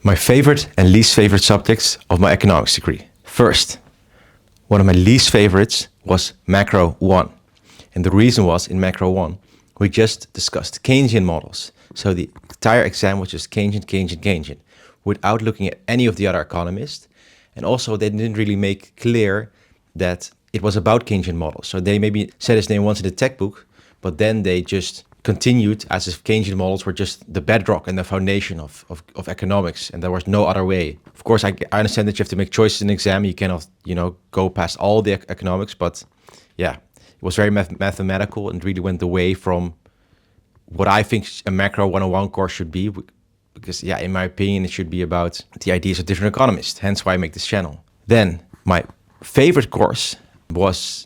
My favorite and least favorite subjects of my economics degree. First, one of my least favorites was Macro 1. And the reason was, in Macro 1, we just discussed Keynesian models. So the entire exam was just Keynesian, without looking at any of the other economists. And also, they didn't really make clear that it was about Keynesian models. So they maybe said his name once in the textbook, but then they just continued as if Keynesian models were just the bedrock and the foundation of economics, and there was no other way. Of course, I understand that you have to make choices in an exam. You cannot, go past all the economics, but yeah, it was very mathematical and really went away from what I think a Macro 101 course should be, because yeah, in my opinion, it should be about the ideas of different economists, hence why I make this channel. Then my favorite course was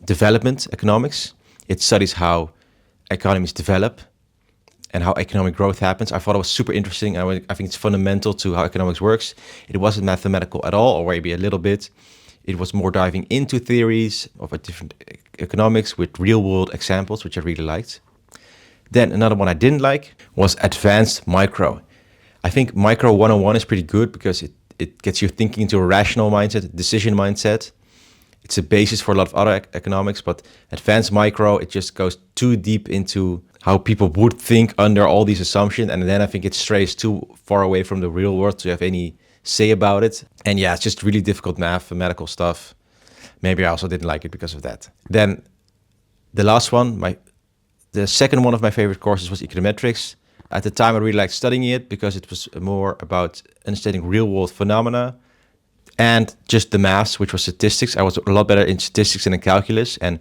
Development Economics. It studies how economies develop and how economic growth happens. I thought it was super interesting. I think it's fundamental to how economics works. It wasn't mathematical at all, or maybe a little bit. It was more diving into theories of a different economics with real world examples, which I really liked. Then another one I didn't like was Advanced Micro. I think Micro 101 is pretty good because it gets you thinking into a rational mindset, decision mindset. It's a basis for a lot of other economics, but Advanced Micro, it just goes too deep into how people would think under all these assumptions. And then I think it strays too far away from the real world to have any say about it. And yeah, it's just really difficult mathematical stuff. Maybe I also didn't like it because of that. Then the last one, the second one of my favorite courses was Econometrics. At the time, I really liked studying it because it was more about understanding real world phenomena and just the maths, which was statistics. I was a lot better in statistics than in calculus, and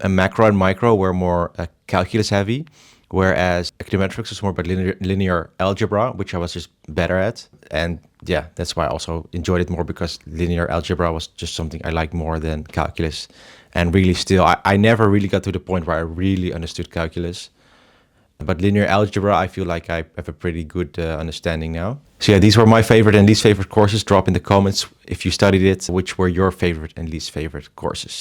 macro and micro were more calculus heavy, whereas econometrics was more about linear algebra, which I was just better at. And yeah, that's why I also enjoyed it more, because linear algebra was just something I liked more than calculus. And really still, I never really got to the point where I really understood calculus. But linear algebra, I feel like I have a pretty good understanding now. So yeah, these were my favorite and least favorite courses. Drop in the comments if you studied it, which were your favorite and least favorite courses.